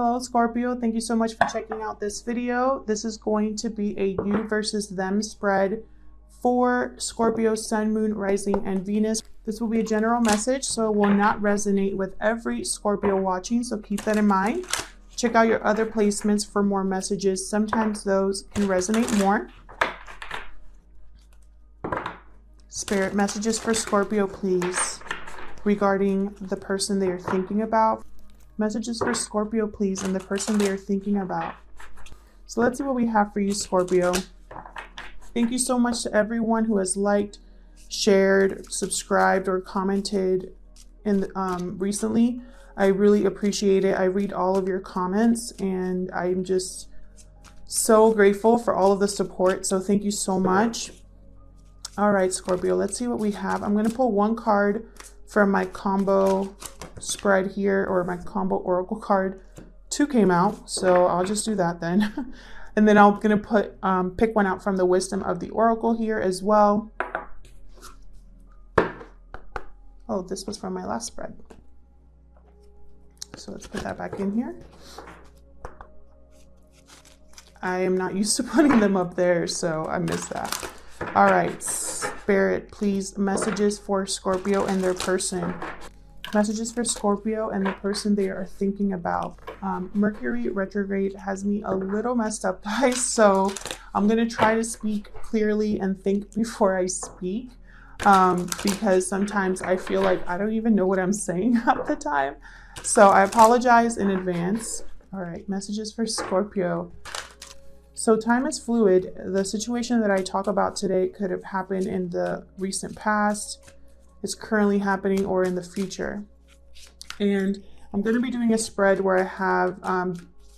Hello Scorpio, thank you so much for checking out this video. This is going to be a you versus them spread for Scorpio, Sun, Moon, Rising, and Venus. This will be a general message, so it will not resonate with every Scorpio watching, so keep that in mind. Check out your other placements for more messages. Sometimes those can resonate more. Spirit, messages for Scorpio, please, regarding the person they are thinking about. Messages for Scorpio, please, and the person they are thinking about. So let's see what we have for you, Scorpio. Thank you so much to everyone who has liked, shared, subscribed, or commented recently. I really appreciate it. I read all of your comments, and I'm just so grateful for all of the support. So thank you so much. All right, Scorpio, let's see what we have. I'm going to pull one card from my combo spread here, or my combo oracle card. Two came out, so I'll just do that then. And then I'm going to pick one out from the wisdom of the oracle here as well. Oh, this was from my last spread. So let's put that back in here. I am not used to putting them up there, so I missed that. All right, Spirit, please, messages for Scorpio and their person. Messages for Scorpio and the person they are thinking about. Mercury retrograde has me a little messed up, guys, so I'm going to try to speak clearly and think before I speak, because sometimes I feel like I don't even know what I'm saying half the time. So I apologize in advance. All right, messages for Scorpio. So time is fluid. The situation that I talk about today could have happened in the recent past, is currently happening, or in the future. And I'm going to be doing a spread where I have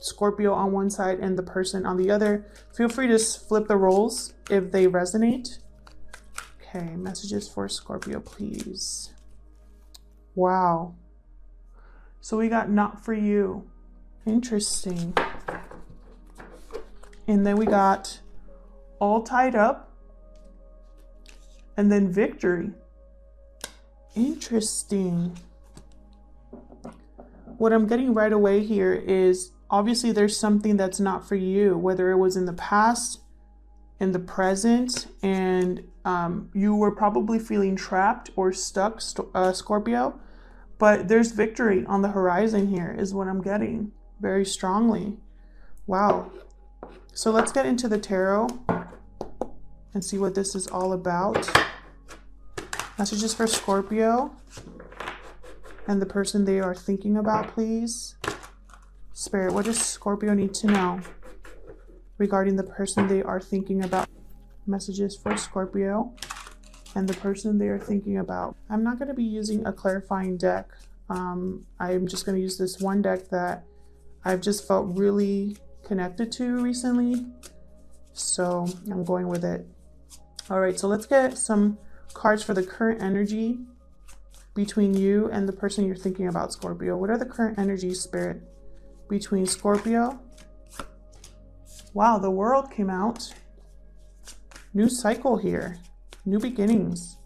Scorpio on one side and the person on the other. Feel free to flip the roles if they resonate. Okay, messages for Scorpio, please. Wow. So we got not for you. Interesting. And then we got all tied up. And then victory. Interesting. What I'm getting right away here is obviously there's something that's not for you, whether it was in the past, in the present, and you were probably feeling trapped or stuck, Scorpio. But there's victory on the horizon here is what I'm getting very strongly. Wow. So let's get into the tarot and see what this is all about. Messages for Scorpio and the person they are thinking about, please. Spirit, what does Scorpio need to know regarding the person they are thinking about? Messages for Scorpio and the person they are thinking about. I'm not going to be using a clarifying deck. I'm just going to use this one deck that I've just felt really connected to recently. So I'm going with it. All right, so let's get some cards for the current energy between you and the person you're thinking about, Scorpio. What are the current energies, Spirit, between Scorpio? Wow, the World came out. New cycle here. New beginnings.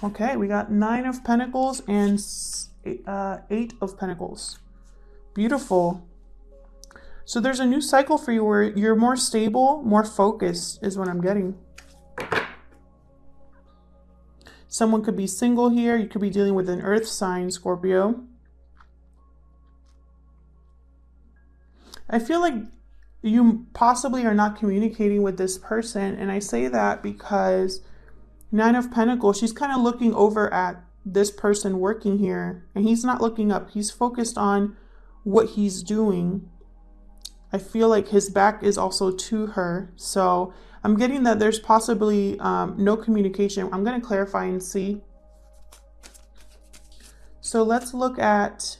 Okay, we got 9 of Pentacles and 8 of Pentacles. Beautiful. So there's a new cycle for you where you're more stable, more focused is what I'm getting. Someone could be single here. You could be dealing with an earth sign, Scorpio. I feel like you possibly are not communicating with this person. And I say that because 9 of Pentacles, she's kind of looking over at this person working here. And he's not looking up. He's focused on what he's doing. I feel like his back is also to her. So I'm getting that there's possibly no communication. I'm going to clarify and see. So let's look at,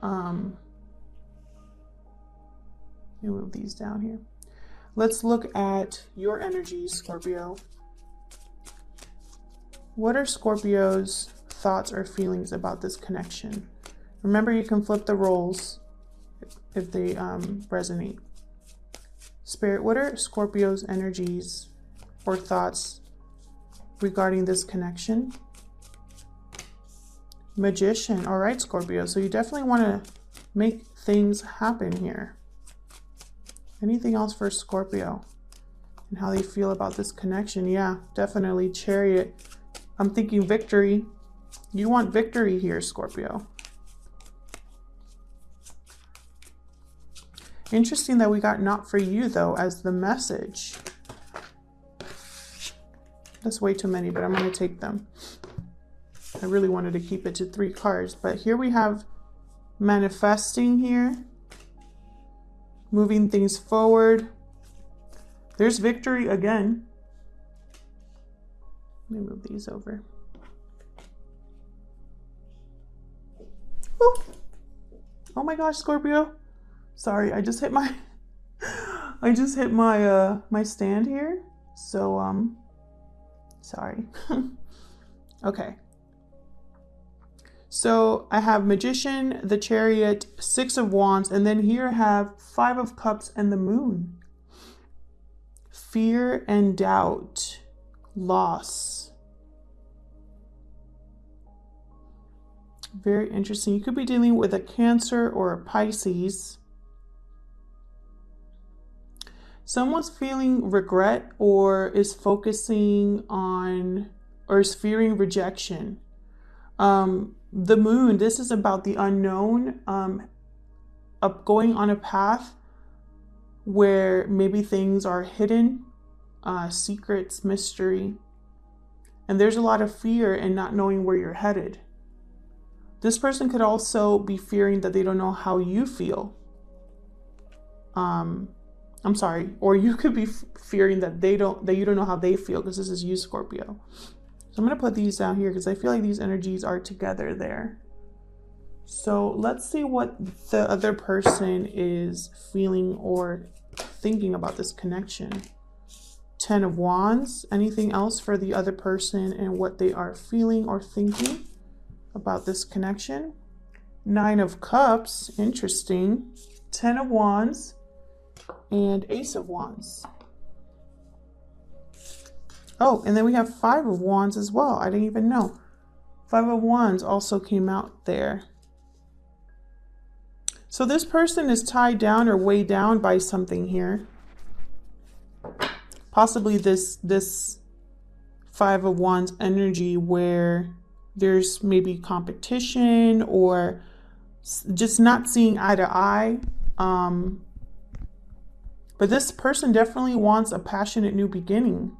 let me move these down here. Let's look at your energies, Scorpio. What are Scorpio's thoughts or feelings about this connection? Remember, you can flip the roles if they resonate. Spirit, what are Scorpio's energies or thoughts regarding this connection? Magician. All right, Scorpio. So you definitely want to make things happen here. Anything else for Scorpio and how they feel about this connection? Yeah, definitely. Chariot. I'm thinking victory. You want victory here, Scorpio. Interesting that we got not for you, though, as the message. That's way too many, but I'm going to take them. I really wanted to keep it to 3 cards, but here we have manifesting here. Moving things forward. There's victory again. Let me move these over. Ooh. Oh my gosh, Scorpio. Sorry, I just hit my my stand here. So sorry. Okay. So I have Magician, the Chariot, 6 of Wands, and then here I have 5 of Cups and the Moon. Fear and doubt, loss. Very interesting. You could be dealing with a Cancer or a Pisces. Someone's feeling regret or is focusing on or is fearing rejection. The Moon, this is about the unknown, going on a path where maybe things are hidden, secrets, mystery, and there's a lot of fear in not knowing where you're headed. This person could also be fearing that they don't know how you feel. I'm sorry, or you could be fearing that you don't know how they feel, because this is you, Scorpio. So I'm going to put these down here because I feel like these energies are together there. So let's see what the other person is feeling or thinking about this connection. 10 of Wands. Anything else for the other person and what they are feeling or thinking about this connection? 9 of Cups. Interesting. 10 of Wands and Ace of Wands. Oh, and then we have 5 of Wands as well. I didn't even know. 5 of Wands also came out there. So this person is tied down or weighed down by something here. Possibly this 5 of Wands energy where there's maybe competition or just not seeing eye to eye. But this person definitely wants a passionate new beginning.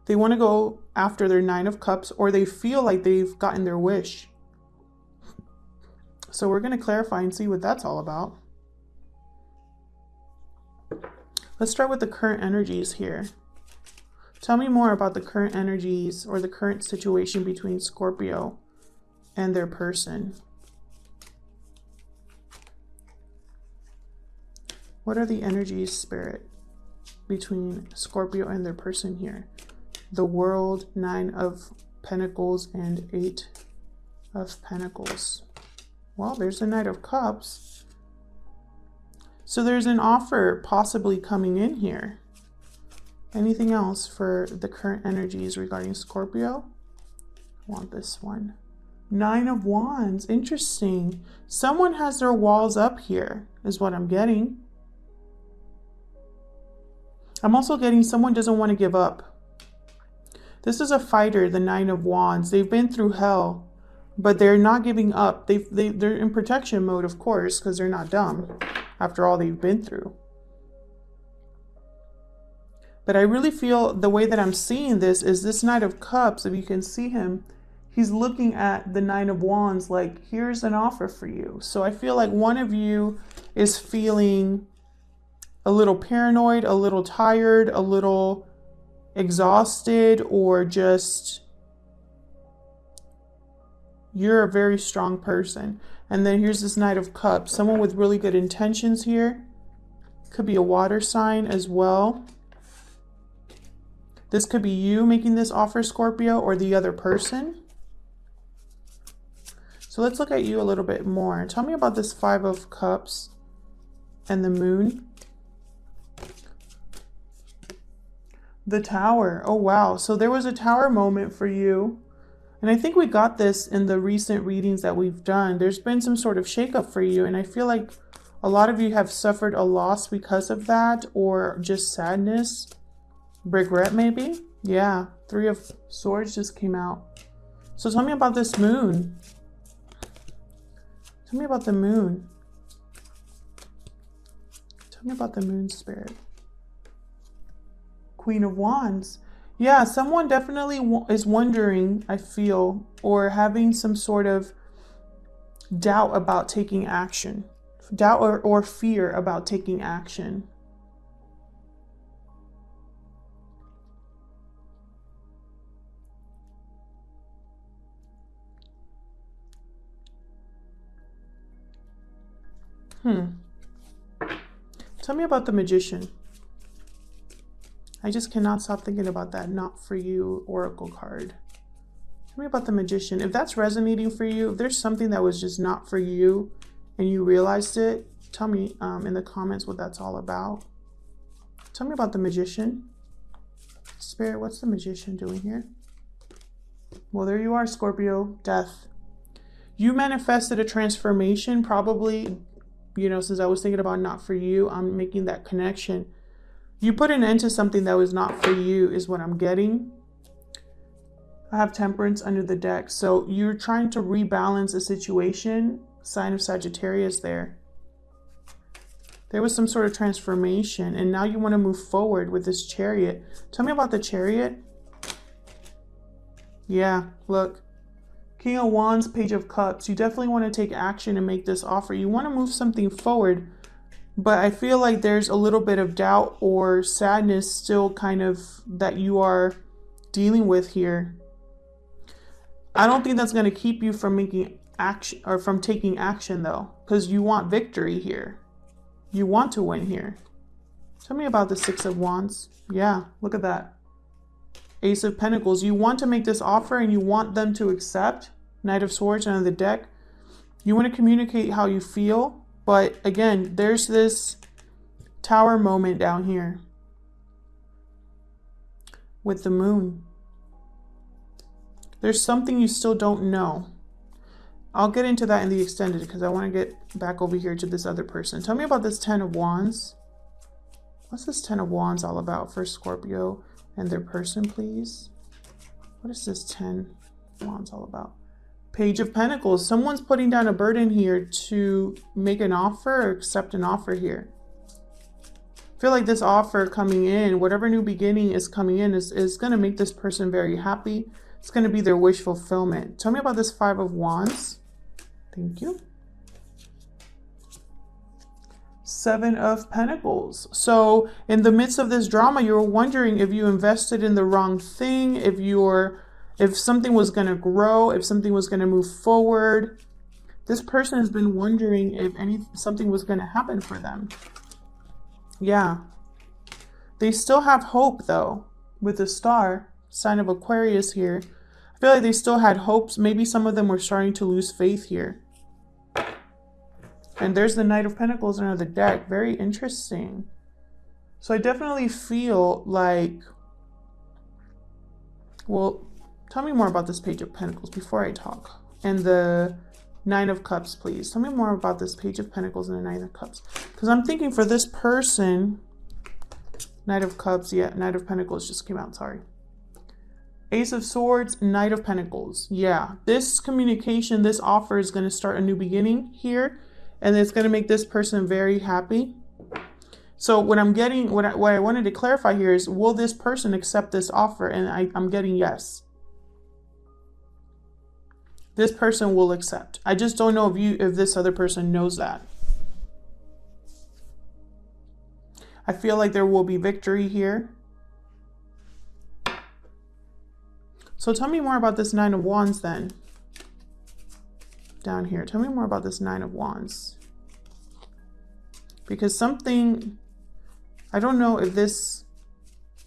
They want to go after their 9 of Cups, or they feel like they've gotten their wish. So we're going to clarify and see what that's all about. Let's start with the current energies here. Tell me more about the current energies or the current situation between Scorpio and their person. What are the energies, Spirit, between Scorpio and their person here? The World, 9 of Pentacles, and 8 of Pentacles. Well, there's the Knight of Cups. So there's an offer possibly coming in here. Anything else for the current energies regarding Scorpio? I want this one. 9 of Wands. Interesting. Someone has their walls up here, is what I'm getting. I'm also getting someone doesn't want to give up. This is a fighter, the 9 of Wands. They've been through hell, but they're not giving up. They're in protection mode, of course, because they're not dumb after all they've been through. But I really feel the way that I'm seeing this is this Knight of Cups, if you can see him, he's looking at the 9 of Wands like, here's an offer for you. So I feel like one of you is feeling a little paranoid, a little tired, a little exhausted, or just you're a very strong person. And then here's this Knight of Cups, someone with really good intentions here. Could be a water sign as well. This could be you making this offer, Scorpio, or the other person. So let's look at you a little bit more. Tell me about this 5 of Cups and the Moon. The Tower. Oh, wow. So there was a Tower moment for you. And I think we got this in the recent readings that we've done. There's been some sort of shakeup for you. And I feel like a lot of you have suffered a loss because of that, or just sadness, regret maybe. Yeah, Three of Swords just came out. So tell me about this moon. Tell me about the moon. Tell me about the moon, Spirit. Queen of Wands. Yeah, someone definitely is wondering, I feel, or having some sort of doubt about taking action. Doubt or fear about taking action. Tell me about the Magician. I just cannot stop thinking about that Not For You Oracle card. Tell me about the Magician. If that's resonating for you, if there's something that was just not for you and you realized it, tell me in the comments what that's all about. Tell me about the Magician. Spirit, what's the Magician doing here? Well, there you are, Scorpio. Death. You manifested a transformation, probably, you know, since I was thinking about not for you, I'm making that connection. You put an end to something that was not for you is what I'm getting. I have Temperance under the deck. So you're trying to rebalance a situation. Sign of Sagittarius there. There was some sort of transformation, and now you want to move forward with this Chariot. Tell me about the Chariot. Yeah, look. King of Wands, Page of Cups. You definitely want to take action and make this offer. You want to move something forward, but I feel like there's a little bit of doubt or sadness still kind of that you are dealing with here. I don't think that's going to keep you from making action or from taking action though, because you want victory here. You want to win here. Tell me about the Six of Wands. Yeah, look at that. Ace of Pentacles. You want to make this offer and you want them to accept. Knight of Swords under the deck. You want to communicate how you feel. But again, there's this Tower moment down here with the Moon. There's something you still don't know. I'll get into that in the extended because I want to get back over here to this other person. Tell me about this Ten of Wands. What's this Ten of Wands all about for Scorpio and their person, please? What is this 10 Wands all about? Page of Pentacles. Someone's putting down a burden here to make an offer or accept an offer here. I feel like this offer coming in, whatever new beginning is coming in, is going to make this person very happy. It's going to be their wish fulfillment. Tell me about this Five of Wands. Thank you. Seven of Pentacles. So in the midst of this drama, you're wondering if you invested in the wrong thing, if something was going to grow, if something was going to move forward. This person has been wondering if something was going to happen for them. Yeah. They still have hope though with the Star, sign of Aquarius here. I feel like they still had hopes. Maybe some of them were starting to lose faith here. And there's the Knight of Pentacles under the deck. Very interesting. So I definitely feel like, well, tell me more about this Page of Pentacles before I talk. And the Nine of Cups, please. Tell me more about this Page of Pentacles and the Nine of Cups. Because I'm thinking for this person, Knight of Cups, yeah, Knight of Pentacles just came out, sorry. Ace of Swords, Knight of Pentacles. Yeah, this communication, this offer is going to start a new beginning here. And it's going to make this person very happy. So what I'm getting, what I wanted to clarify here is, will this person accept this offer? And I'm getting yes. This person will accept. I just don't know if this other person knows that. I feel like there will be victory here. So tell me more about this Nine of Wands then. Down here. Tell me more about this Nine of Wands. Because something, I don't know if this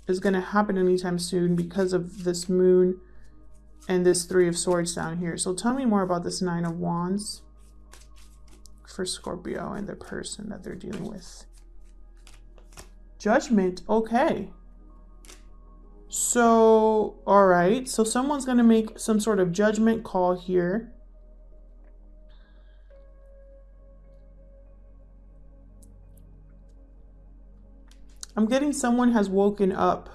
is going to happen anytime soon because of this Moon and this Three of Swords down here. So tell me more about this Nine of Wands for Scorpio and the person that they're dealing with. Judgment. Okay. So, all right. So someone's going to make some sort of judgment call here. I'm getting someone has woken up.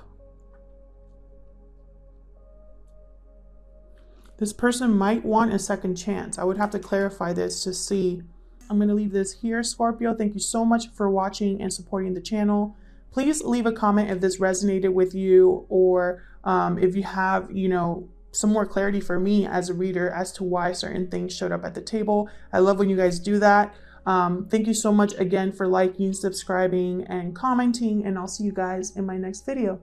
This person might want a second chance. I would have to clarify this to see. I'm going to leave this here, Scorpio. Thank you so much for watching and supporting the channel. Please leave a comment if this resonated with you, or if you have, some more clarity for me as a reader as to why certain things showed up at the table. I love when you guys do that. Thank you so much again for liking, subscribing, and commenting, and I'll see you guys in my next video.